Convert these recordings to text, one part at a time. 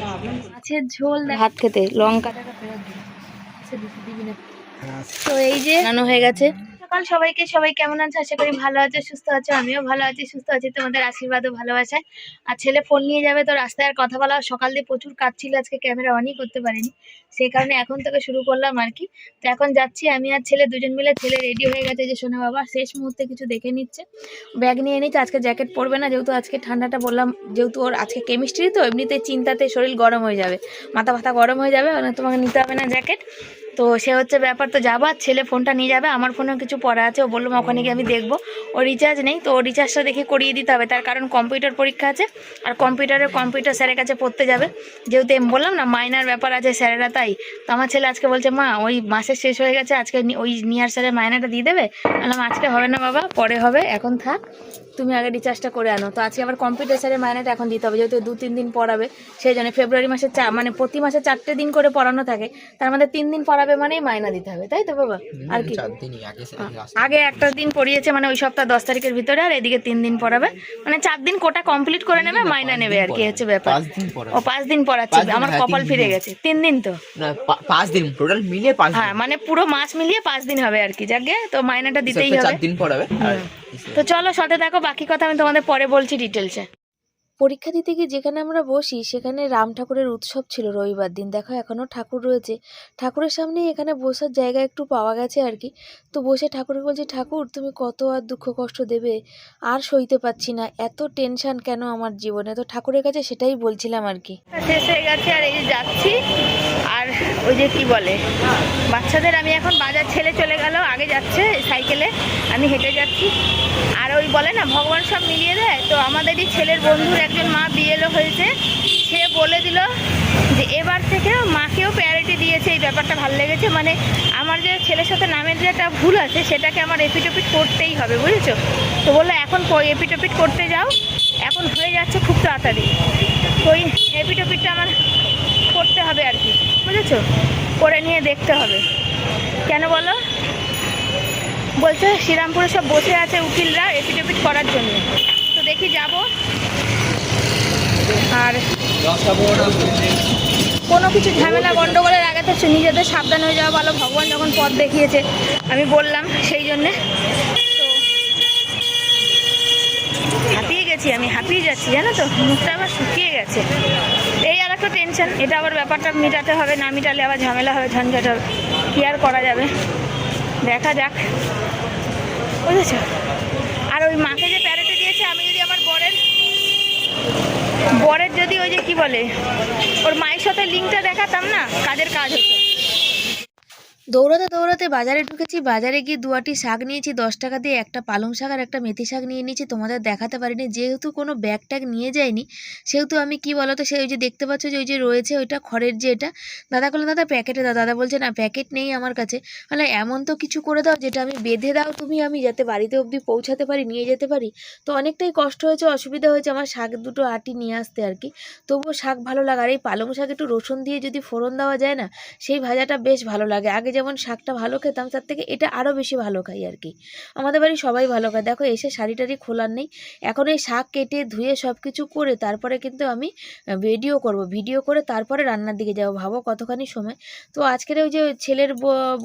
মাছের ঝোল ভাত খেতে লঙ্কা টাকা ফেরত দিবি না। তো এই যে রান্না হয়ে গেছে। সকাল সবাই কেমন আছে? আশা করি ভালো আছে, সুস্থ আছে। আমিও ভালো আছি, সুস্থ আছি, তোমাদের আশীর্বাদ ও ভালোবাসায়। আর ছেলে ফোন নিয়ে যাবে, তো রাস্তায় আর কথা বলা, সকাল দিয়ে প্রচুর কাজ ছিল, আজকে ক্যামেরা অনই করতে পারিনি, সেই কারণে এখন থেকে শুরু করলাম আর কি। তো এখন যাচ্ছি আমি আর ছেলে দুজন মিলে। ছেলে রেডি হয়ে গেছে, যে শোনো বাবা শেষ মুহূর্তে কিছু দেখে নিচ্ছে, ব্যাগ নিয়ে নিচ্ছে। আজকে জ্যাকেট পরবে না, যেহেতু আজকে ঠান্ডাটা বললাম, যেহেতু ওর আজকে কেমিস্ট্রি, তো এমনিতে চিন্তাতে শরীর গরম হয়ে যাবে, মাথা ফাথা গরম হয়ে যাবে, তোমাকে নিতে হবে না জ্যাকেট। তো সে হচ্ছে ব্যাপার। তো যাবো, ছেলে ফোনটা নিয়ে যাবে, আমার ফোনেও কিছু পড়া আছে, ও বললো ওখানে গিয়ে আমি দেখবো। ও রিচার্জ নেই, তো ও রিচার্জটা দেখে করিয়ে দিতে হবে, তার কারণ কম্পিউটার পরীক্ষা আছে, আর কম্পিউটার স্যারের কাছে পড়তে যাবে, যেহেতু আমি বললাম না মাইনার ব্যাপার আছে স্যারেরা, তাই। তো আমার ছেলে আজকে বলছে মা ওই মাসের শেষ হয়ে গেছে, আজকে ওই নিয়ার স্যারের মাইনাটা দিয়ে দেবে। বললাম আজকে হবে না বাবা, পরে হবে, এখন থাক, তুমি আগে রিচার্জটা করে আনো। তো আজকে আবার কম্পিউটার স্যারের মাইনেটা এখন দিতে হবে, যেহেতু 2-3 দিন পড়াবে, সেই জন্য ফেব্রুয়ারি মাসে মানে প্রতি মাসে 4টে দিন করে পড়ানো থাকে, তার মধ্যে 3 দিন পড়াবে মানেই মাইনা দিতে হবে, তাই তো বাবা? আর কি আগে একটা দিন পড়িয়েছে, মানে ওই সপ্তাহ 10 তারিখের ভিতরে, আর এদিকে 3 দিন পড়াবে, মানে 4 দিন কোটা কমপ্লিট করে নেবে, মাইনা নেবে আর কি, হচ্ছে ব্যাপার। ও 5 দিন পড়াচ্ছে, আমার কপাল ফিরে গেছে। 3 দিন তো 5 দিন টোটাল মিলিয়ে 5 দিন, হ্যাঁ মানে পুরো মাস মিলিয়ে 5 দিন হবে আর কি। যাকে তো মাইনাটা দিতেই হবে, 4 দিন পড়াবে। তো চলো সাথে দেখো, বাকি কথা আমি তোমাদের পরে বলছি ডিটেলসে। পরীক্ষা দিতে গিয়ে যেখানে আমরা বসি, সেখানে রাম ঠাকুরের উৎসব ছিল রবিবার দিন। দেখো এখনও ঠাকুর রয়েছে, ঠাকুরের সামনেই এখানে বসার জায়গা একটু পাওয়া গেছে আর কি। তো বসে ঠাকুরকে বলছি, ঠাকুর তুমি কত আর দুঃখ কষ্ট দেবে, আর সইতে পারছি না, এত টেনশন কেন আমার জীবনে। তো ঠাকুরের কাছে সেটাই বলছিলাম আর কি। শেষ হয়ে গেছে, আর এই যে যাচ্ছি, আর ওই যে কি বলে বাচ্চাদের, আমি এখন বাজার, ছেলে চলে গেল আগে যাচ্ছে সাইকেলে, আমি হেঁটে যাচ্ছি। আর ওই বলে না ভগবান সব মিলিয়ে দেয়, তো আমাদেরই ছেলের বন্ধুর একজন মা বিএলও হয়েছে, সে বলে দিল যে এবার থেকে মাকেও প্রায়োরিটি দিয়েছে। এই ব্যাপারটা ভালো লেগেছে, মানে আমার যে ছেলের সাথে নামের যে একটা ভুল আছে, সেটাকে আমার এপিটোপিট করতেই হবে, বুঝেছো? তো বললো এখন এপিটোপিট করতে যাও, এখন হয়ে যাচ্ছে খুব তাড়াতাড়ি, তো ওই এপিটোপিটটা আমার করতে হবে আর কি, বুঝেছো? করে নিয়ে দেখতে হবে, কেন বলো? বলছে শ্রীরামপুরে সব বসে আছে উকিলরা এপিটোপিট করার জন্য, তো দেখি যাব। আর কোনো কিছু ঝামেলা গন্ডগোলের আগে তো নিজেদের সাবধান হয়ে যাওয়া ভালো, ভগবান যখন পথ দেখিয়েছে, আমি বললাম সেই জন্যে। তো হাঁপিয়ে গেছি, আমি হাঁপিয়ে যাচ্ছি জানো তো, মুখটা আবার শুকিয়ে গেছে, এই আর একটা টেনশন। এটা আবার ব্যাপারটা মেটাতে হবে, না মেটালে আবার ঝামেলা হবে, ঝঞ্ঝাট হবে, কী আর করা যাবে, দেখা যাক, বুঝেছো? আর ওই মাকে যে প্যারেটে দিয়েছে, আমি যদি আমার বরের যদি ওই যে কি বলে ওর মায়ের সাথে লিঙ্কটা দেখাতাম না, কাজের কাজ হতো। দৌড়াতে দৌড়াতে বাজারে ঢুকেছি, বাজারে গিয়ে 2-আটি শাক নিয়েছি 10 টাকা দিয়ে, একটা পালং শাক আর একটা মেথি শাক নিয়ে নিয়েছি। তোমাদের দেখাতে পারিনি, যেহেতু কোনো ব্যাগ ট্যাগ নিয়ে যায়নি, সেহেতু আমি কি বলতো, সে ওই যে দেখতে পাচ্ছ যে ওই যে রয়েছে ওইটা খড়ের, যে এটা দাদা বললেন দাদা প্যাকেটে দাও, দাদা বলছে না প্যাকেট নেই আমার কাছে। মানে এমন তো কিছু করে দাও যেটা আমি বেঁধে দাও তুমি, আমি যাতে বাড়িতে অবধি পৌঁছাতে পারি, নিয়ে যেতে পারি। তো অনেকটাই কষ্ট হয়েছে, অসুবিধা হয়েছে আমার শাক দুটো আটি নিয়ে আসতে আর কি। তবুও শাক ভালো লাগে, আর এই পালং শাক একটু রসুন দিয়ে যদি ফোড়ন দেওয়া যায় না, সেই ভাজাটা বেশ ভালো লাগে। আগে যেমন শাকটা ভালো খেতাম, তার থেকে এটা আরও বেশি ভালো খাই আর কি। আমাদের বাড়ি সবাই ভালো খায়। দেখো এসে শাড়ি টাড়ি খোলার নেই, এখন এই শাক কেটে ধুয়ে সব কিছু করে তারপরে কিন্তু আমি ভিডিও করে তারপরে রান্নার দিকে যাবো। ভাবো কতখানি সময়। তো আজকের ওই যে ছেলের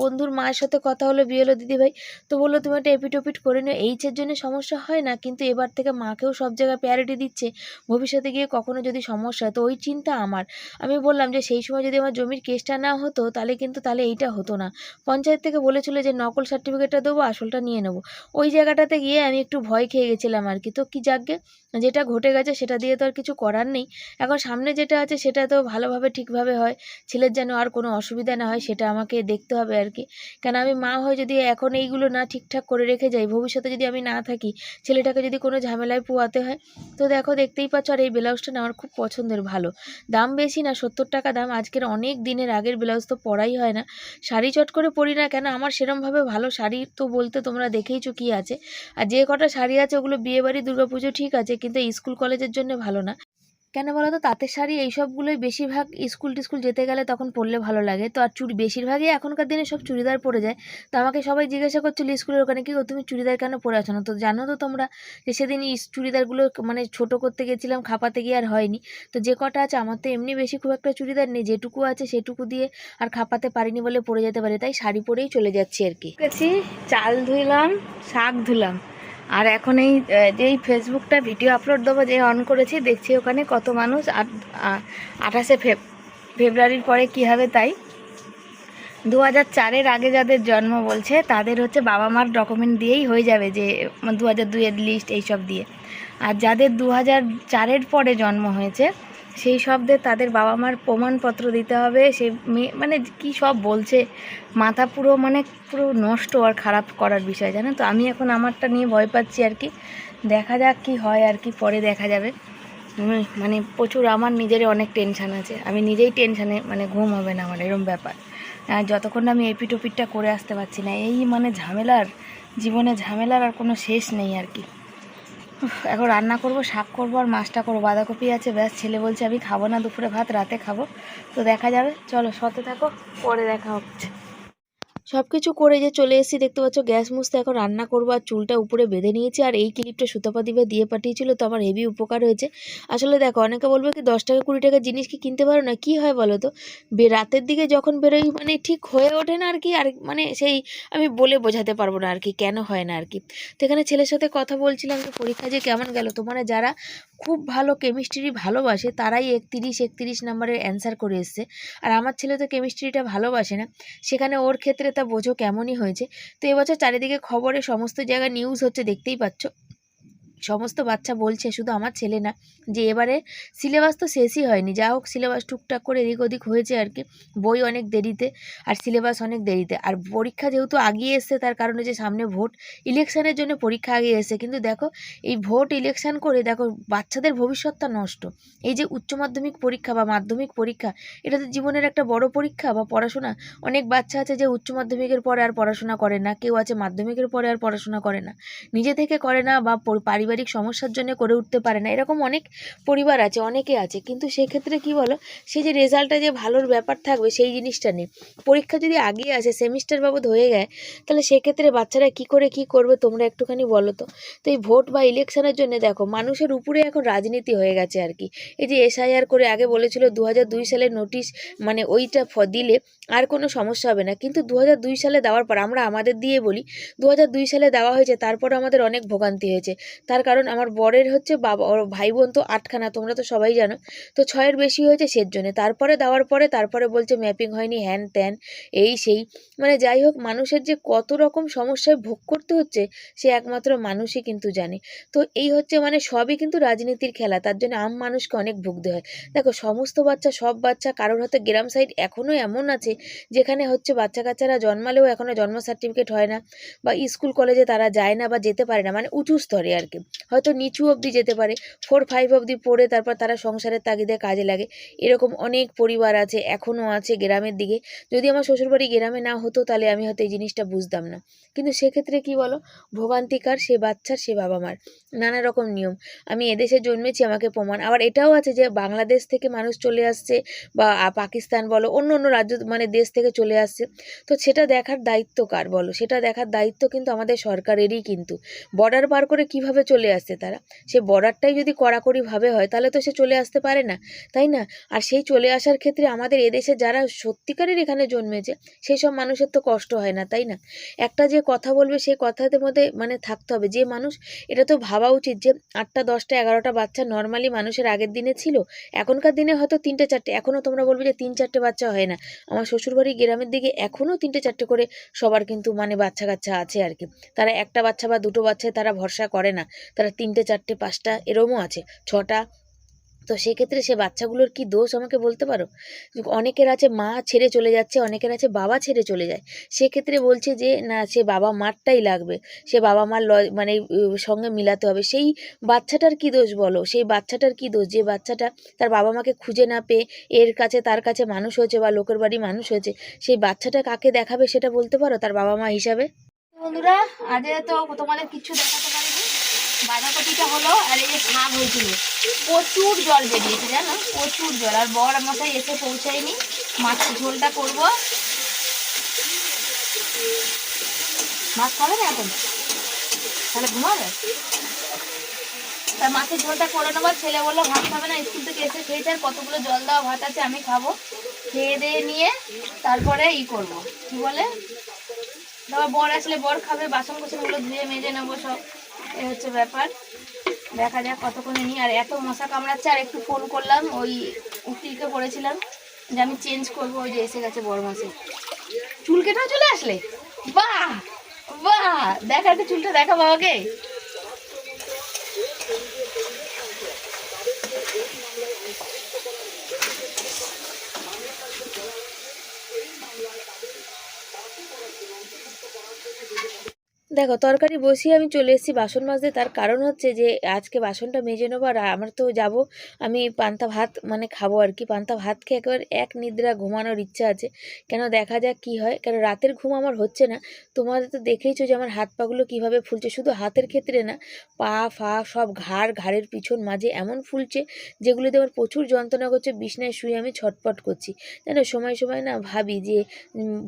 বন্ধুর মায়ের সাথে কথা হলো, বিয়েলো দিদিভাই, তো বললো তুমি একটা এপিটোপিট করে নিও, এইচের জন্য সমস্যা হয় না, কিন্তু এবার থেকে মাকেও সব জায়গায় প্রায়োরিটি দিচ্ছে, ভবিষ্যতে গিয়ে কখনো যদি সমস্যা হয়, তো ওই চিন্তা আমার। আমি বললাম যে সেই সময় যদি আমার জমির কেসটা না হতো, তাহলে এইটা হতো না। পঞ্চায়েত থেকে বলেছিল যে নকল সার্টিফিকেটটা দেবো, আসলটা নিয়ে নেবো। ওই জায়গাটাতে গিয়ে আমি একটু ভয় খেয়ে গেছিলাম আর কি। তো কি যাকগে, যেটা ঘটে গেছে সেটা দিয়ে তো আর কিছু করার নেই। এখন সামনে যেটা আছে সেটা তো ভালোভাবে ঠিকভাবে হয়, ছেলের যেন আর কোনো অসুবিধা না হয়, সেটা আমাকে দেখতে হবে আর কি। কেন আমি মা হয়ে যদি এখন এইগুলো না ঠিকঠাক করে রেখে যাই, ভবিষ্যতে যদি আমি না থাকি, ছেলেটাকে যদি কোনো ঝামেলায় পোয়াতে হয়। তো দেখো দেখতেই পাচ্ছ, আর এই ব্লাউজটা না আমার খুব পছন্দের, ভালো দাম বেশি না, 70 টাকা দাম। আজকের অনেক দিনের আগের ব্লাউজ, তো পরাই হয় না, শাড়ি চট করে পরি না কেন, আমার সেরমভাবে ভালো শাড়ি তো বলতে তোমরা দেখেইছো কি আছে। আর যে কটা শাড়ি আছে ওগুলো বিয়েবাড়ি দুর্গাপুজো ঠিক আছে, কিন্তু স্কুল কলেজের জন্য ভালো না। কেন বলো তো, তাঁতের শাড়ি এইসবগুলোই বেশিরভাগ স্কুল টিস্কুল যেতে গেলে তখন পরলে ভালো লাগে। তো আর বেশিরভাগই এখনকার দিনে সব চুড়িদার পরে যায়। তো আমাকে সবাই জিজ্ঞাসা করছিল স্কুলের ওখানে, কি গো তুমি চুড়িদার কেন পরে আছো না? তো জানো তো তোমরা যে সেদিন চুড়িদারগুলো মানে ছোট করতে গেছিলাম, খাপাতে গিয়ে আর হয়নি। তো যে কটা আছে, আমার তো এমনি বেশি খুব একটা চুড়িদার নেই, যেটুকু আছে সেটুকু দিয়ে আর খাপাতে পারিনি বলে পরে যেতে পারি, তাই শাড়ি পরেই চলে যাচ্ছি আর কি। চাল ধুইলাম, শাক ধুলাম, আর এখন যেই ফেসবুকটা ভিডিও আপলোড দেবো যে অন করেছি, দেখছি ওখানে কত মানুষ 28শে ফেব্রুয়ারির পরে কী হবে তাই। 2004-এর আগে যাদের জন্ম বলছে তাদের হচ্ছে বাবা মার ডকুমেন্ট দিয়েই হয়ে যাবে, যে 2002-এর লিস্ট এইসব দিয়ে। আর যাদের 2004-এর পরে জন্ম হয়েছে সেই শব্দে তাদের বাবা মার প্রমাণপত্র দিতে হবে। সে মানে কি সব বলছে, মাথা পুরো পুরো নষ্ট আর খারাপ করার বিষয়, জানো তো। আমি এখন আমারটা নিয়ে ভয় পাচ্ছি আর কি, দেখা যাক কি হয় আর কি, পরে দেখা যাবে। মানে প্রচুর আমার নিজেরই অনেক টেনশান আছে, আমি নিজেই টেনশানে ঘুম হবে না আমার, এরকম ব্যাপার। যতক্ষণ আমি এপিট ওপিটটা করে আসতে পারছি না, এই ঝামেলার জীবনে ঝামেলার আর কোনো শেষ নেই আর কি। এখন রান্না করব, শাক করব আর মাছটা করবো, বাঁধাকপি আছে ব্যাস। ছেলে বলছে আমি খাবো না দুপুরে ভাত, রাতে খাবো। তো দেখা যাবে, চলো সাথে থাকো, পরে দেখা হচ্ছে। সব কিছু করে যে চলে এসেছি, দেখতে পাচ্ছ গ্যাস মুছতে, এখন রান্না করবো। আর চুলটা উপরে বেঁধে নিয়েছি, আর এই ক্লিপটা সুতপা দিবে দিয়ে পাঠিয়েছিল, তো আমার হেভি উপকার হয়েছে। আসলে দেখো, অনেকে বলবে কি 10 টাকা 20 টাকার জিনিস কি কিনতে পারো না, কি হয় বলো তো, রাতের দিকে যখন বেরোই ঠিক হয়ে ওঠে না আর কি। আর সেই আমি বলে বোঝাতে পারবো না আর কি কেন হয় না আর কি। তো এখানে ছেলের সাথে কথা বলছিলাম যে পরীক্ষা যে কেমন গেল। তো যারা খুব ভালো কেমিস্ট্রি ভালোবাসে তারাই 31 নাম্বারের অ্যান্সার করে এসছে, আর আমার ছেলে তো কেমিস্ট্রিটা ভালোবাসে না, সেখানে ওর ক্ষেত্রে তা বোঝো কেমনই হয়েছে। তো এবছর চারিদিকে খবরে সমস্ত জায়গায় নিউজ হচ্ছে, দেখতেই পাচ্ছ। সমস্ত বাচ্চা বলছে, শুধু আমার ছেলে না, যে এবারে সিলেবাস তো শেষই হয়নি। যা হোক, সিলেবাস টুকটাক করে এদিক ওদিক হয়েছে আর কি, বই অনেক দেরিতে আর সিলেবাস অনেক দেরিতে। আর পরীক্ষা যেহেতু আগিয়ে এসছে, তার কারণে যে সামনে ভোট ইলেকশনের জন্য পরীক্ষা আগিয়ে এসছে। কিন্তু দেখো, এই ভোট ইলেকশন করে দেখো বাচ্চাদের ভবিষ্যৎটা নষ্ট। এই যে উচ্চ মাধ্যমিক পরীক্ষা বা মাধ্যমিক পরীক্ষা, এটা তো জীবনের একটা বড় পরীক্ষা বা পড়াশোনা। অনেক বাচ্চা আছে যে উচ্চ মাধ্যমিকের পরে আর পড়াশোনা করে না, কেউ আছে মাধ্যমিকের পরে আর পড়াশোনা করে না, নিজে থেকে করে না, বা পারিবারিক সমস্যার জন্য করে উঠতে পারে না। এরকম অনেক পরিবার আছে, অনেকে আছে। কিন্তু সেক্ষেত্রে কি বলো, সেই যে রেজাল্টটা যে ভালোর ব্যাপার থাকবে সেই জিনিসটা নেই। পরীক্ষা যদি আগিয়ে আসে, সেমিস্টার বাবদ হয়ে যায়, তাহলে সেক্ষেত্রে বাচ্চারা কি করে কি করবে তোমরা একটুখানি বলো তো। তো এই ভোট বা ইলেকশনের জন্য দেখো, মানুষের উপরে এখন রাজনীতি হয়ে গেছে আর কি। এই যে SIR করে আগে বলেছিল 2002 সালের নোটিশ, ওইটা দিলে আর কোনো সমস্যা হবে না। কিন্তু 2002 সালে দেওয়ার পর, আমরা আমাদের দিয়ে বলি, 2002 সালে দেওয়া হয়েছে, তারপর আমাদের অনেক ভোগান্তি হয়েছে। তার কারণ আমার বরের হচ্ছে বাবা, ওর ভাই বোন তো 8খানা, তোমরা তো সবাই জানো। তো 6-এর বেশি হয়েছে সেজন্য, তারপরে দেওয়ার পরে তারপরে বলছে ম্যাপিং হয়নি, হ্যান ত্যান এই সেই। যাই হোক, মানুষের যে কত রকম সমস্যায় ভোগ করতে হচ্ছে সে একমাত্র মানুষই কিন্তু জানে। তো এই হচ্ছে সবই কিন্তু রাজনীতির খেলা, তার জন্য আম মানুষকে অনেক ভুগতে হয়। দেখো, সমস্ত বাচ্চা, সব বাচ্চা, কারোর হয়তো গ্রাম সাইড এখনও এমন আছে যেখানে হচ্ছে বাচ্চা কাচ্চারা জন্মালেও এখনও জন্ম সার্টিফিকেট হয় না, বা স্কুল কলেজে তারা যায় না বা যেতে পারে না, উঁচু স্তরে আর কি, হয়তো নিচু অবধি যেতে পারে, 4-5 অবধি পড়ে তারপর তারা সংসারের তাগিদে কাজে লাগে। এরকম অনেক পরিবার আছে, এখনও আছে গ্রামের দিকে। যদি আমার শ্বশুরবাড়ি গ্রামে না হতো তাহলে আমি হয়তো এই জিনিসটা বুঝতাম না। কিন্তু সেক্ষেত্রে কি বলো, ভোগান্তিকার সে বাচ্চার, সে বাবা মার, নানা রকম নিয়ম। আমি এদেশে জন্মেছি, আমাকে প্রমাণ। আবার এটাও আছে যে বাংলাদেশ থেকে মানুষ চলে আসছে, বা পাকিস্তান বলো, অন্য অন্য রাজ্য দেশ থেকে চলে আসছে। তো সেটা দেখার দায়িত্ব কার বলো, সেটা দেখার দায়িত্ব কিন্তু আমাদের সরকারেরই। কিন্তু বর্ডার পার করে কিভাবে চলে আসছে তারা, সে বর্ডারটাই যদি কড়াকড়িভাবে হয় তাহলে তো সে চলে আসতে পারে না, তাই না? আর সেই চলে আসার ক্ষেত্রে আমাদের এদেশে যারা সত্যিকারের এখানে জন্মেছে সেই সব মানুষের তো কষ্ট হয় না, তাই না? একটা যে কথা বলবে সেই কথাতে মধ্যে থাকতে হবে যে মানুষ, এটা তো ভাবা উচিত যে 8টা 10টা 11টা বাচ্চা নর্মালি মানুষের আগের দিনে ছিল, এখনকার দিনে হয়তো 3টে 4টে। এখনও তোমরা বলবে যে 3-4টে বাচ্চা হয় না, আমার শ্বশুরবাড়ি গ্রামের দিকে এখনও 3টে 4টে করে সবার কিন্তু বাচ্চা কাচ্চা আছে আর কি। তারা একটা বাচ্চা বা দুটো বাচ্চায় তারা ভরসা করে না, তারা 3টে 4টে 5টা এরমও আছে, 6টা। তো সেক্ষেত্রে সে বাচ্চাগুলোর কি দোষ আমাকে বলতে পারো? অনেকের আছে মা ছেড়ে চলে যাচ্ছে, অনেকের আছে বাবা ছেড়ে চলে যায়। সেক্ষেত্রে বলছে যে না, সে বাবা মারটাই লাগবে, সে বাবা মার সঙ্গে মিলাতে হবে। সেই বাচ্চাটার কি দোষ বলো, সেই বাচ্চাটার কি দোষ যে বাচ্চাটা তার বাবা মাকে খুঁজে না পেয়ে এর কাছে তার কাছে মানুষ হয়েছে বা লোকের বাড়ি মানুষ হয়েছে, সেই বাচ্চাটা কাকে দেখাবে সেটা বলতে পারো তার বাবা মা হিসাবে? বন্ধুরা, আজ তো তোমাদের কিছু দেখাতে পারিনি, বাঁধাকপিটা হলো, আর এই যে শাক হয়েছিল, প্রচুর জল বেরিয়েছে জানো, প্রচুর জল। আর বড় মশাই এসে পৌঁছায়নি, মাছের ঝোলটা করবো। মাছ খাবে না এখন, তাহলে ঘুমাবে। তা মাছের ঝোলটা করে নেবো। ছেলে বললো ভাত খাবে না, স্কুল থেকে এসে খেয়েছে, আর কতগুলো জল দেওয়া ভাত আছে আমি খাবো। খেয়ে দিয়ে নিয়ে তারপরে করবো, কি বলে, তারপর বর আসলে বর খাবে, বাসন কোসনগুলো ধুয়ে মেজে নেবো সব, এই হচ্ছে ব্যাপার। দেখা যাক কতক্ষণে নিই। আর এত মশা কামড়াচ্ছে, আর একটু ফোন করলাম ওই উকিলকে বলেছিলাম যে আমি চেঞ্জ করবো, ওই যে এসে গেছে বড় মাসে। চুল কেটেও চলে আসলে, বাহ বাহ, দেখা একটু চুলটা দেখা বাবাকে। দেখো তরকারি বসিয়ে আমি চলে এসেছি বাসন মাজতে। তার কারণ হচ্ছে যে আজকে বাসনটা মেজে নেবো, আর আমার তো যাব, আমি পান্তা ভাত মানে খাবো আর কি। পান্তা ভাত খেয়ে একেবারে এক নিদ্রা ঘুমানোর ইচ্ছা আছে। কেন দেখা যাক কি হয়, কারণ রাতের ঘুম আমার হচ্ছে না। তোমাদের তো দেখেইছো যে আমার হাত পাগুলো কীভাবে ফুলছে, শুধু হাতের ক্ষেত্রে না, পা ফা সব ঘাড়ের পিছন মাঝে এমন ফুলছে যেগুলোতে আমার প্রচুর যন্ত্রণা করছে। বিছনায় শুয়ে আমি ছটপট করছি জানো। সময় সময় না ভাবি যে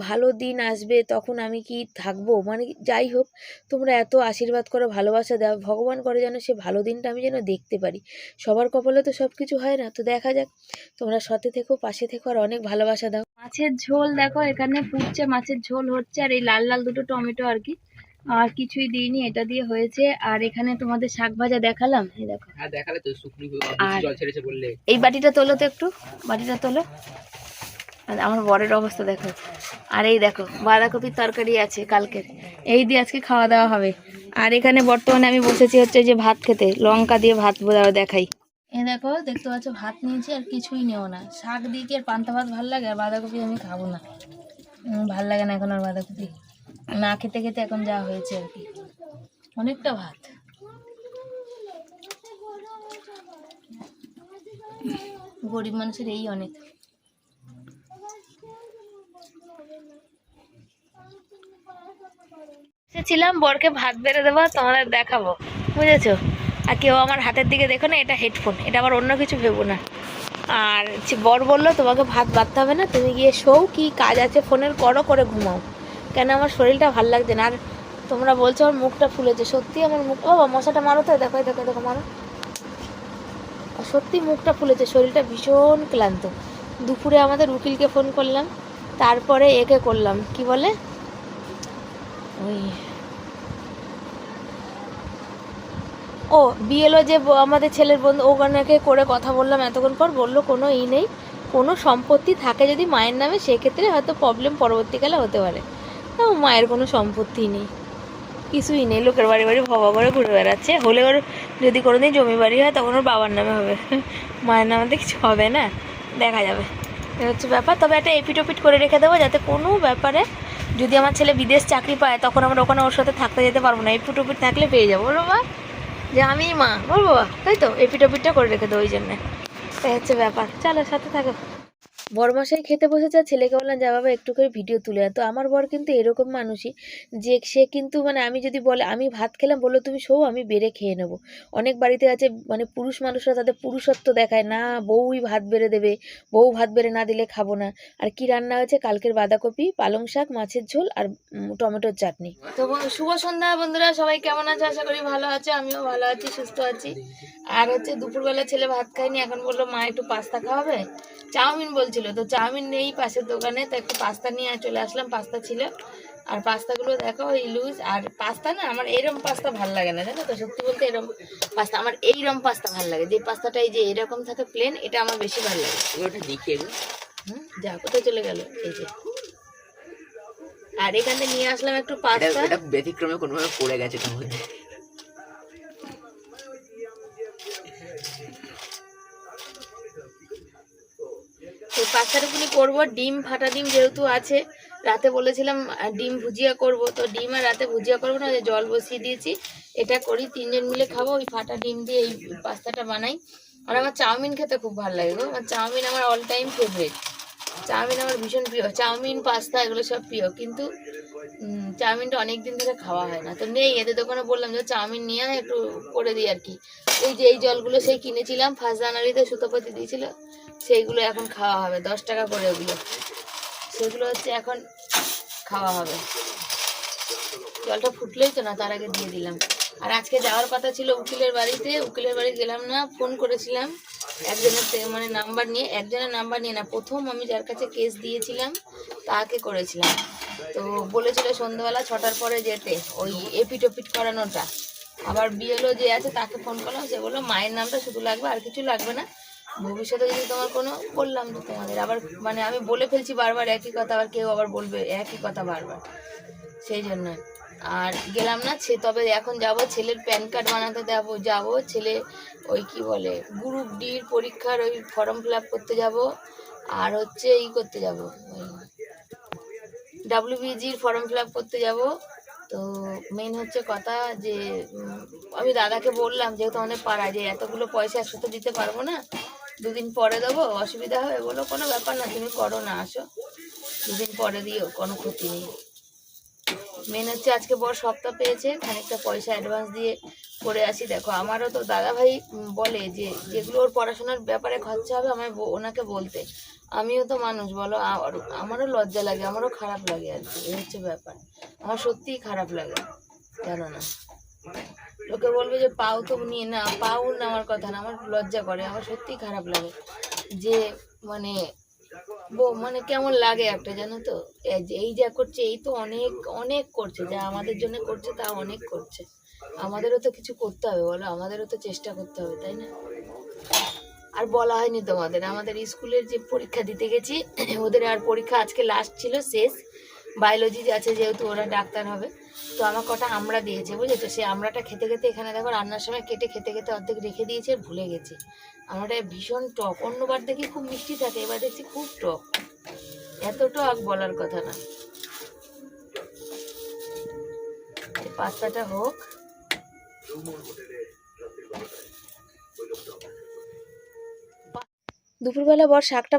ভালো দিন আসবে তখন আমি কি থাকবো, মানে যাই হোক, তোমরা এত আশীর্বাদ করো, ভালোবাসা দাও, ভগবান করে যেন সে ভালো দিনটা আমি যেন দেখতে পারি। সবার কপালে তো সব কিছু হয় না, তো দেখা যাক। তোমরা সাথে থেকো, পাশে থেকো, আর অনেক ভালোবাসা দাও। মাছের ঝোল দেখো এখানে ফুটছে, মাছের ঝোল হচ্ছে, আর এই লাল লাল দুটো টমেটো আর কি, আর কিছুই দিইনি, এটা দিয়ে হয়েছে। আর এখানে তোমাদের শাক ভাজা দেখালাম, এই দেখো। হ্যাঁ দেখালে তো, শুকনো জল ছেড়েছে বললে। এই বাটিটা তোলো তো একটু, বাটিটা তোলো। আর আমার বরের অবস্থা দেখো। আর এই দেখো বাঁধাকপির তরকারি আছে কালকের, এই দিয়ে আজকে খাওয়া দাওয়া হবে। আর এখানে বর্তমানে আমি বসেছি হচ্ছে যে ভাত খেতে, লঙ্কা দিয়ে ভাত দেখাই। এই দেখো দেখতে পাচ্ছ ভাত নিয়েছি, আর কিছুই নেও না। শাক দিয়ে কি আর পান্তা ভাত ভালো লাগে? আর বাঁধাকপি আমি খাবো না, ভাল লাগে না এখন আর বাঁধাকপি। না খেতে খেতে এখন যা হয়েছে আর কি, অনেকটা ভাত। গরিব মানুষের এই অনেক। ছিলাম বরকে ভাত বেড়ে দেবো, তোমাদের দেখাবো, বুঝেছো। আর কেউ আমার হাতের দিকে দেখো না, এটা হেডফোন, এটা আবার অন্য কিছু ভেবো না। আর বর বললো তোমাকে ভাত বাড়তে হবে না, তুমি গিয়ে শোও, কি কাজ আছে ফোনের করো, করে ঘুমাও, কেন আমার শরীরটা ভাল লাগছে না। আর তোমরা বলছো আমার মুখটা ফুলেছে, সত্যি আমার মুখ, ও মশাটা মারো তো, দেখো দেখো দেখো মারো। সত্যি মুখটা ফুলেছে, শরীরটা ভীষণ ক্লান্ত। দুপুরে আমাদের উকিলকে ফোন করলাম, তারপরে একে করলাম, কি বলে ওই ও বিএলও যে আমাদের ছেলের বন্ধু, ওখানেকে করে কথা বললাম এতক্ষণ পর। বললো কোনো নেই, কোনো সম্পত্তি থাকে যদি মায়ের নামে, সেক্ষেত্রে হয়তো প্রবলেম পরবর্তীকালে হতে পারে। মায়ের কোনো সম্পত্তি নেই, কিছুই নেই, লোকের বাড়ি বাড়ি ভবা করে ঘুরে বেড়াচ্ছে। হলে ওর যদি কোনোদিন জমি বাড়ি হয় তখন ওর বাবার নামে হবে, মায়ের নামে তো কিছু হবে না, দেখা যাবে, এ হচ্ছে ব্যাপার। তবে একটা এপিটোপিট করে রেখে দেবো, যাতে কোনো ব্যাপারে যদি আমার ছেলে বিদেশ চাকরি পায় তখন আমরা ওখানে ওর সাথে থাকতে যেতে পারবো না। এপিটোপিট থাকলে পেয়ে যাবো, বলো মা যে আমি মা, বলবো বাবা, তাই তো এপিটোপিটটা করে রেখে দেবো, ওই জন্যে। তাই হচ্ছে ব্যাপার, চলো সাথে থাকো। বড়মশাই খেতে বসেছে, আর ছেলেকে বললাম যা বাবা একটু করে ভিডিও তুলে আন। তো আমার বর কিন্তু এরকম মানুষই যে সে কিন্তু মানে আমি যদি বলে আমি ভাত খেলাম, বললো তুমি শোও আমি বেড়ে খেয়ে নেবো। অনেক বাড়িতে আছে মানে পুরুষ মানুষরা তাদের পুরুষত্ব দেখায় না, বউই ভাত বেড়ে দেবে, বউ ভাত বেড়ে না দিলে খাবো না। আর কি রান্না হয়েছে কালকের বাঁধাকপি, পালং শাক, মাছের ঝোল, আর টমেটোর চাটনি। তো শুভ সন্ধ্যা বন্ধুরা, সবাই কেমন আছে? আশা করি ভালো আছে, আমিও ভালো আছি, সুস্থ আছি। আর হচ্ছে দুপুরবেলা ছেলে ভাত খায়নি, এখন বললো মা একটু পাস্তা খাওয়াবে, চাউমিন বলছিল, তো চাউমিন নেই পাশের দোকানে, তো একটু পাস্তা নিয়ে চলে আসলাম, পাস্তা ছিল। আর পাস্তাগুলো দেখো ওই লুজ, আর পাস্তা না আমার এরম পাস্তা ভাল লাগে না, জানো তো, সত্যি বলতে এরম পাস্তা আমার এইরম পাস্তা ভাল লাগে, যে পাস্তাটা এই যে এরকম থাকে প্লেন, এটা আমার বেশি ভালো লাগে। যা কোথায় চলে গেল এই যে। আর এখান থেকে নিয়ে আসলাম একটু পাস্তা, এটা ব্যতিক্রমে কোনোভাবে পড়ে গেছে তার মধ্যে। তো পাস্তাটুকুনি করবো, ডিম ফাটা ডিম যেহেতু আছে, রাতে বলেছিলাম ডিম ভুজিয়া করব, তো ডিম আর রাতে ভুজিয়া করবো না, জল বসিয়ে দিয়েছি, এটা করি, তিনজন মিলে খাবো। ওই ফাটা ডিম দিয়ে এই পাস্তাটা বানাই। আর আমার চাউমিন খেতে খুব ভালো লাগে গো, আমার চাউমিন আমার অল টাইম ফেভারিট, চাউমিন আমার ভীষণ প্রিয়, চাউমিন পাস্তা এগুলো সব প্রিয়। কিন্তু চাউমিনটা অনেক দিন ধরে খাওয়া হয় না, তো নেই এদের দোকানে। বললাম যে চাউমিন নিয়ে আয়, একটু করে দিই আর কি। এই যে এই জলগুলো সেই কিনেছিলাম, ফার্স্ট জানুয়ারিতে সুতোপতি দিয়েছিল, সেইগুলো এখন খাওয়া হবে, 10 টাকা করে ওগুলো। সেগুলো হচ্ছে এখন খাওয়া হবে। জলটা ফুটলেই তো না, তার আগে দিয়ে দিলাম। আর আজকে যাওয়ার কথা ছিল উকিলের বাড়িতে, উকিলের বাড়ি গেলাম না। ফোন করেছিলাম একজনের মানে একজনের নাম্বার নিয়ে না, প্রথম আমি যার কাছে কেস দিয়েছিলাম তাকে করেছিলাম। তো বলেছিল সন্ধ্যাবেলা 6টার পরে যেতে, ওই এপিট ওপিট করানোটা। আবার বিএলও যে আছে তাকে ফোন করলাম, সে বললো মায়ের নামটা শুধু লাগবে, আর কিছু লাগবে না। ভবিষ্যতে যদি তোমার কোনো, বললাম তো তোমাদের আবার মানে আমি বলে ফেলছি বারবার একই কথা, আবার কেউ আবার বলবে একই কথা বারবার, সেই জন্য আর গেলাম না। তবে এখন যাব, ছেলের প্যান কার্ড বানাতে যাব। ছেলে ওই কি বলে গ্রুপ ডির পরীক্ষার ওই ফর্ম ফিল আপ করতে যাব। আর হচ্ছে করতে যাব, ওই WBGর ফর্ম ফিল আপ করতে যাব। তো মেন হচ্ছে কথা যে আমি দাদাকে বললাম, যেহেতু আমাদের পাড়া, যে এতগুলো পয়সা একসাথে দিতে পারবো না, 2 দিন পরে দেবো, অসুবিধা হবে। বলো কোনো ব্যাপার না, তুমি করো না, আসো 2 দিন পরে দিও, কোনো ক্ষতি নেই। মেন হচ্ছে আজকে বড় সপ্তাহ পেয়েছে, খানিকটা পয়সা অ্যাডভান্স দিয়ে করে আসি। দেখো আমারও তো দাদা ভাই বলে যে যেগুলো ওর পড়াশোনার ব্যাপারে খরচা হবে আমায় ওনাকে বলতে, আমিও তো মানুষ বলো, আমারও লজ্জা লাগে, আমারও খারাপ লাগে আর কি। এই হচ্ছে ব্যাপার, আমার সত্যিই খারাপ লাগে, জানো না। লোকে বলবে যে পাও তো নিয়ে না, পাও নেওয়ার কথা না, আমার লজ্জা করে, আমার সত্যিই খারাপ লাগে যে মানে মানে কেমন লাগে একটা, জানো তো। এই যা করছে, এই তো অনেক অনেক করছে, যা আমাদের জন্য করছে তা অনেক করছে। আমাদেরও তো কিছু করতে হবে বলো, আমাদেরও তো চেষ্টা করতে হবে, তাই না? আর বলা হয়নি তোমাদের, আমাদের স্কুলের যে পরীক্ষা দিতে গেছি, ওদের আর পরীক্ষা আজকে লাস্ট ছিল, শেষ। বায়োলজি আছে যেহেতু, ওরা ডাক্তার হবে। তো আমার কটা আমরা দিয়েছে, বুঝেছো? সে আমরাটা খেতে খেতে এখানে দেখো রান্নার সময় কেটে খেতে খেতে অর্ধেক রেখে দিয়েছে, আর ভুলে গেছি। আমরাটা ভীষণ টক, অন্যবার দেখি খুব মিষ্টি থাকে, এবার দেখছি খুব টক, এত টক বলার কথা না। পাস্তাটা হোক, দুপুরবেলা বর শাকটা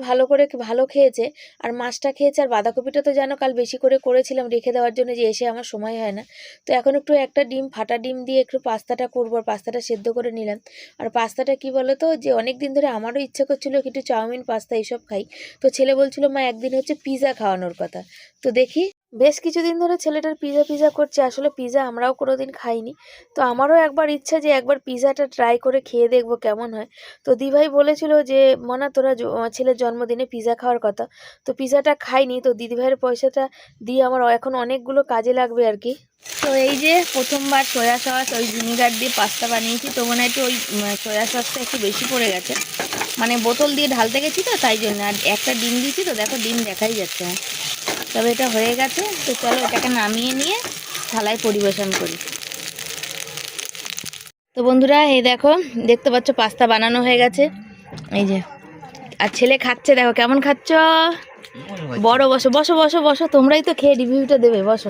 ভালো খেয়েছে, আর মাছটা খেয়েছে, আর বাঁধাকপিটা তো জানো কাল বেশি করে করেছিলাম রেখে দেওয়ার জন্য, যে এসে আমার সময় হয় না। তো এখন একটু একটা ফাটা ডিম দিয়ে একটু পাস্তাটা করবো, আর পাস্তাটা সেদ্ধ করে নিলাম। আর পাস্তাটা কি বলো তো, যে অনেক দিন ধরে আমারও ইচ্ছা করছিল একটু চাউমিন পাস্তা এইসব খাই। তো ছেলে বলছিল মা একদিন হচ্ছে পিৎজা খাওয়ানোর কথা। তো দেখি, বেশ কিছুদিন ধরে ছেলেটার পিৎজা করছে, আসলে পিৎজা আমরাও কোনোদিন খাইনি। তো আমারও একবার ইচ্ছা যে একবার পিৎজাটা ট্রাই করে খেয়ে দেখবো কেমন হয়। তো দিভাই বলেছিল যে মনা তোরা ছেলের জন্মদিনে পিৎজা খাওয়ার কথা, তো পিৎজাটা খাইনি। তো দিদিভাইয়ের পয়সাটা দিয়ে আমার এখন অনেকগুলো কাজে লাগবে আর কি। তো এই যে প্রথমবার সয়া সস ওই ভিনিগার দিয়ে পাস্তা বানিয়েছি, তো মনে হয় একটু ওই সয়া সসটা একটু বেশি পড়ে গেছে, মানে বোতল দিয়ে ঢালতে গেছি তো তাই জন্য। আর একটা ডিম দিয়েছি, তো দেখো ডিম দেখাই যাচ্ছে না, তবে এটা হয়ে গেছে। তো চলো এটাকে নামিয়ে নিয়ে থালায় পরিবেশন করি। তো বন্ধুরা এই দেখো, দেখতে পাচ্ছ পাস্তা বানানো হয়ে গেছে, এই যে। আর ছেলে খাচ্ছে, দেখো কেমন খাচ্ছ। বড় বসো বসো বসো বসো, তোমরাই তো খেয়ে রিভিউটা দেবে, বসো।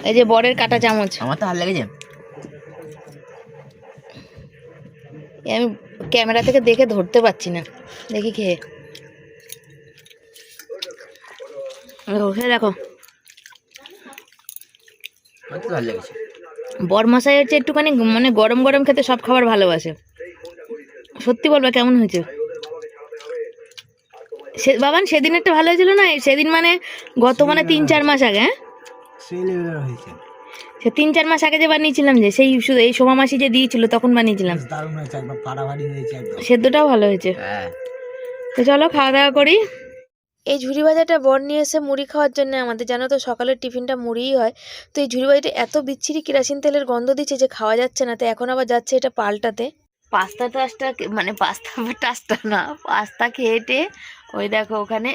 এই যে বরের কাটা চামচ, আমার তো হাত লেগেছে। আমি ক্যামেরা থেকে দেখে ধরতে পারছি না, দেখি খেয়ে দেখো। আমার তো ভালো লেগেছে। বরমশাই হচ্ছে একটুখানি মানে গরম গরম খেতে সব খাবার ভালোবাসে। সত্যি বলবা কেমন হয়েছে? বাবান সেদিন একটা ভালো হয়েছিল না, সেদিন মানে গত মানে 3-4 মাস আগে, হ্যাঁ সে 3-4 মাস আগে যে বানিয়েছিলাম, যে সেই শুধু এই সোমা মাসি যে দিয়েছিল তখন বানিয়েছিলাম, সেদ্ধটাও ভালো হয়েছে। তো চলো খাওয়া দাওয়া করি। এই ঝুড়ি ভাজাটা বর নিয়ে এসে মুড়ি খাওয়ার জন্য আমাদের, জানো তো সকালের টিফিনটা মুড়িই হয়। তো এই ঝুড়ি ভাজাটা এত বিচ্ছিরি কেরোসিন তেলের গন্ধ দিচ্ছে যে খাওয়া যাচ্ছে না, তো এখন আবার যাচ্ছে এটা পাল্টাতে। পাস্তা না, পাস্তা খেয়েটে ওই দেখো ওখানে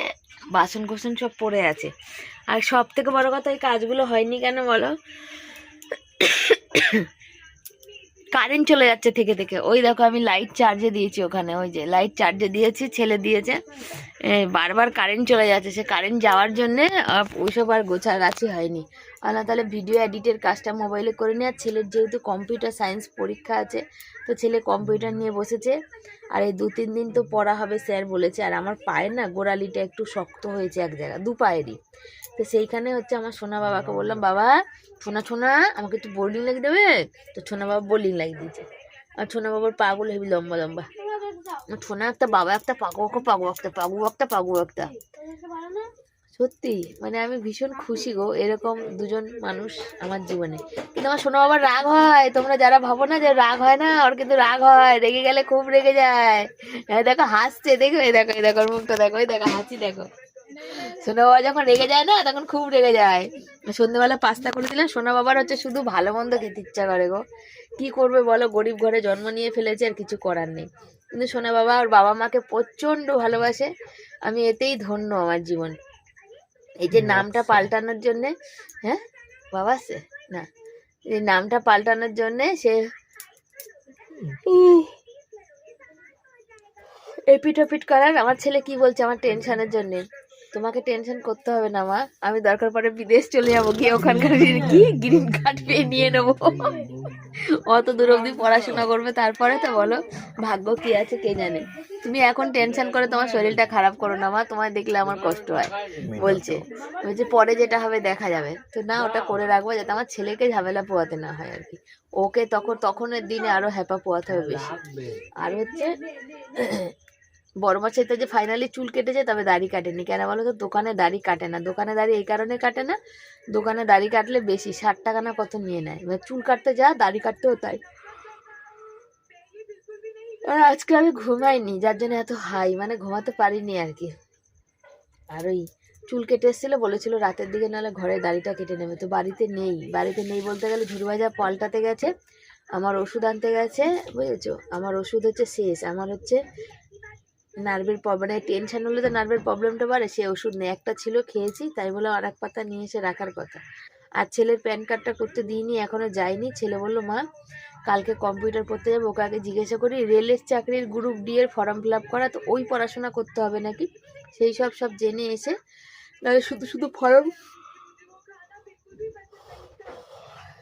বাসন কোসন সব পড়ে আছে। আর সব থেকে বড় কথা, এই কাজগুলো হয়নি কেন বলো, কারেন্ট চলে যাচ্ছে থেকে থেকে। ওই দেখো আমি লাইট চার্জে দিয়েছি ওখানে, ওই যে লাইট চার্জে দিয়েছি, ছেলে দিয়েছে, বারবার কারেন্ট চলে যাচ্ছে। সে কারেন্ট যাওয়ার জন্যে ওইসব আর গোছাগাছি হয়নি। আলাদা তাহলে ভিডিও এডিটের কাজটা মোবাইলে করে নিয়ে, আর ছেলের যেহেতু কম্পিউটার সায়েন্স পরীক্ষা আছে তো ছেলে কম্পিউটার নিয়ে বসেছে। আর এই 2-3 দিন তো পড়া হবে স্যার বলেছে। আর আমার পায়ের না গোড়ালিটা একটু শক্ত হয়েছে এক জায়গায়, দু পায়েরই। তো সেইখানে হচ্ছে আমার সোনা বাবাকে বললাম, বাবা সোনা সোনা আমাকে একটু বোর্ডিং লাগিয়ে দেবে। তো সোনা বাবা বোর্ডিং লাগিয়ে দিয়েছে। আর সোনা বাবার পাগুলো হেবি লম্বা লম্বা। আমার সোনা একটা, বাবা একটা, পাগু একটা, পাগু একটা, পাগু একটা। সত্যি মানে আমি ভীষণ খুশি গো, এরকম দুজন মানুষ আমার জীবনে। কিন্তু আমার সোনা বাবার রাগ হয়, তোমরা যারা ভাবো না যে রাগ হয় না, ওর কিন্তু রাগ হয়, রেগে গেলে খুব রেগে যায়। দেখো হাসছে, দেখো এই দেখো, এই দেখো ওর মুখটা দেখো, এই দেখো হাসি দেখো। সোনা বাবা যখন রেগে যায় না তখন খুব রেগে যায়। সন্ধ্যেবেলা পাস্তা করে দিলাম, সোনা বাবার হচ্ছে শুধু ভালো মন্দ খেতে ইচ্ছা করে গো। কি করবে বলো, গরিব ঘরে জন্ম নিয়ে ফেলেছে, আর কিছু করার নেই। কিন্তু সোনা বাবা ওর বাবা মাকে প্রচন্ড ভালোবাসে, আমি এতেই ধন্য আমার জীবন। এই যে নামটা পাল্টানোর জন্যে, হ্যাঁ বাবা আছে না, এই নামটা পাল্টানোর জন্যে সে এপিট ওপিট করার। আমার ছেলে কি বলছে আমার টেনশনের জন্যে, তোমাকে টেনশন করতে হবে না মা, আমি দরকার পড়ে বিদেশ চলে যাবো, গিয়ে ওখানকার কি গ্রিন কার্ড পেয়ে নিয়ে নেবো। অত দূর অবধি পড়াশোনা করবে, তারপরে তো বলো ভাগ্য কি আছে কে জানে। তুমি এখন টেনশন করে তোমার শরীরটা খারাপ করো না মা, তোমার দেখলে আমার কষ্ট হয়। বলছে বলছে পরে যেটা হবে দেখা যাবে। তো না, ওটা করে রাখবো যাতে আমার ছেলেকে ঝামেলা পোয়াতে না হয় আর কি। ওকে তখনের দিনে আরো হ্যাপা পোয়াতে হবে বেশি। আর হচ্ছে বড় মাছের যে ফাইনালি চুল কেটেছে, তবে দাড়ি কাটেনি। কেন বলো তো, দোকানে দাড়ি কাটে না। দোকানে দাড়ি এই কারণে কাটে না, দোকানে দাড়ি কাটলে বেশি 60 টাকা না কত নিয়ে নেয়। এবার চুল কাটতে যা, দাড়ি কাটতেও তাই। আর আজকে আমি ঘুমাইনি, যার জন্য এত হাই, মানে ঘুমাতে পারিনি আর কি। আর ওই চুল কেটে এসেছিল, বলেছিল রাতের দিকে নাহলে ঘরে দাড়িটা কেটে নেবে। তো বাড়িতে নেই বলতে গেলে ঝুড়ি ভাজা পাল্টাতে গেছে, আমার ওষুধ আনতে গেছে, বুঝেছো। আমার ওষুধ হচ্ছে শেষ, আমার হচ্ছে নার্ভের মানে টেনশন হলে তো নার্ভের প্রবলেমটা বাড়ে, সে ওষুধ নেই, একটা ছিল খেয়েছি, তাই বলে আর এক পাতা নিয়ে এসে রাখার কথা। আর ছেলের প্যান কার্ডটা করতে দিইনি, এখনো যায়নি। ছেলে বললো মা কালকে কম্পিউটার করতে যাবো, ওকে আগে জিজ্ঞাসা করি রেলের চাকরির গ্রুপ ডি এর ফর্ম ফিল আপ করা, তো ওই পড়াশোনা করতে হবে নাকি, সেই সব জেনে এসে নাহলে শুধু ফর্ম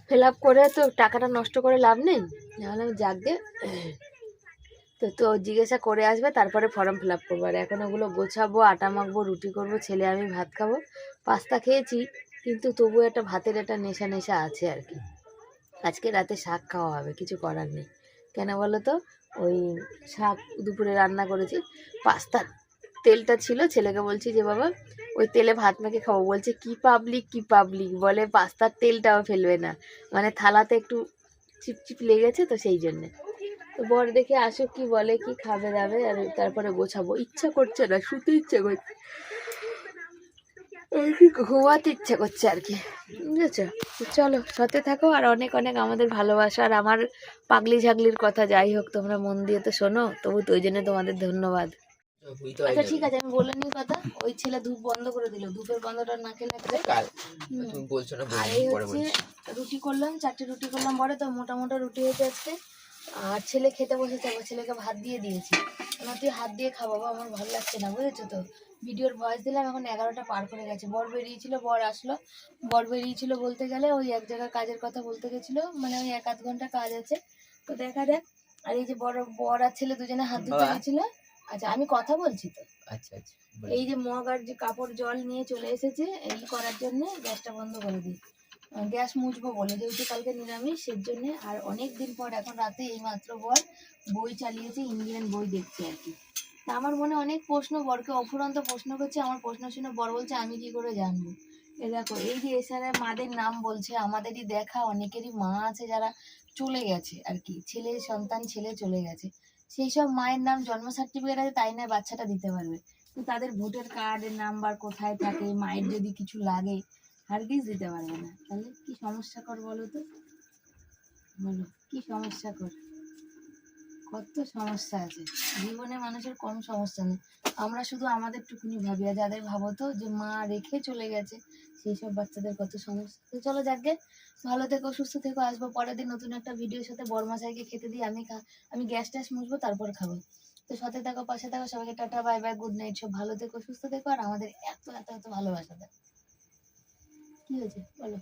ফিল আপ করে তো টাকাটা নষ্ট করে লাভ নেই। নাহলে আমি যাকে তো জিজ্ঞাসা করে আসবে, তারপরে ফর্ম ফিল আপ করবো। আর এখন ওগুলো গোছাবো, আটা মাখবো, রুটি করবো, ছেলে আমি ভাত খাবো। পাস্তা খেয়েছি কিন্তু তবু একটা ভাতের একটা নেশা নেশা আছে আর কি। আজকে রাতে শাক খাওয়া হবে, কিছু করার নেই। কেন বলো তো, ওই শাক দুপুরে রান্না করেছি, পাস্তার তেলটা ছিল, ছেলেকে বলছি যে বাবা ওই তেলে ভাত মেখে খাবো। বলছে কি পাবলিক বলে পাস্তার তেলটাও ফেলবে না, মানে থালাতে একটু চিপচিপ লেগেছে তো সেই জন্যে। তো বর দেখে আসুক কি বলে, কি খাবে দাবে, আর তারপরে গোছাবো। ইচ্ছা করছে না, শুতে ইচ্ছে করছে, ঘুমাতে ইচ্ছে করছে আর কি, বুঝেছো। চলো সাথে থাকো, আর অনেক অনেক আমাদের ভালোবাসা। আর আমার পাগলি ঝাগলির কথা যাই হোক তোমরা মন দিয়ে তো শোনো, তবু তো ওই জন্য তোমাদের ধন্যবাদ। আচ্ছা ঠিক আছে, আমি বলে নিই কথা। ওই ছেলে ধূপ বন্ধ করে দিল, ধূপের বন্ধটা না খেলে কাল তুমি বলছো না, আর এই হচ্ছে রুটি করলাম, 4টে রুটি করলাম বড়, তো মোটা মোটা রুটি হয়েছে আজকে। আর ছেলে খেতে বসেছে, আমার ছেলেকে ভাত দিয়ে দিয়েছি। আমার তুই হাত দিয়ে খাবো, আমার ভালো লাগছে না, বুঝেছো তো। ভিডিওর ভয়েস দিলাম, এখন 11টা পার করে গেছে। বর বেরিয়েছিল, বর আসলো। বর বেরিয়েছিল বলতে গেলে ওই এক জায়গায় কাজের কথা বলতে গেছিলো, মানে ওই 1-8 ঘন্টা কাজ আছে, তো দেখা যাক। আর এই যে বর আর ছেলে দুজনে হাত ধুতে গেছিল। আচ্ছা আমি কথা বলছি তো। আচ্ছা এই যে মগ আর যে কাপড় জল নিয়ে চলে এসেছে এই করার জন্য, গ্যাসটা বন্ধ করে দিই। গ্যাস মুছবো বলে, যেহেতু কালকে নিরামিষ সেই জন্যে। আর অনেক দিন পর এখন রাতে এই মাত্র বর বই চালিয়েছে, ইন্ডিয়ান বই দেখছে আর কি। তা আমার মনে অনেক প্রশ্ন, বরকে অফুরন্ত প্রশ্ন করছে। আমার প্রশ্ন শুনে বর বলছে আমি কি করে জানবো। এ দেখো এই যে এছাড়া মাদের নাম বলছে, আমাদেরই দেখা অনেকেরই মা আছে যারা চলে গেছে আর কি, ছেলে সন্তান ছেলে চলে গেছে, সেই সব মায়ের নাম জন্ম সার্টিফিকেট আছে, তাই না বাচ্চাটা দিতে পারবে। তো তাদের ভোটার কার্ডের নাম্বার কোথায় থাকে, মায়ের যদি কিছু লাগে হারগিজ দিতে পারবে না, তাহলে কি সমস্যা কর বলো তো, বলো কি সমস্যা কর। কত সমস্যা আছে জীবনে, মানুষের কম সমস্যা নেই। আমরা শুধু আমাদের টুকুনি ভাবি, আর যাদের ভাবো তো যে মা রেখে চলে গেছে সেই সব বাচ্চাদের কত সমস্যা। তো চলো যাকে, ভালো থেকো, সুস্থ থেকো। আসবো পরের দিন নতুন একটা ভিডিওর সাথে। বড়মশাইকে খেতে দিই, আমি গ্যাস ট্যাস মুছবো, তারপর খাবো। তো সাথে থাকো, পাশে থাকো, সবাইকে tata bye bye, good night, সব ভালো থেকো, সুস্থ থেকো, আর আমাদের এত এত এত ভালোবাসা দাও। কি হয়েছে বলো।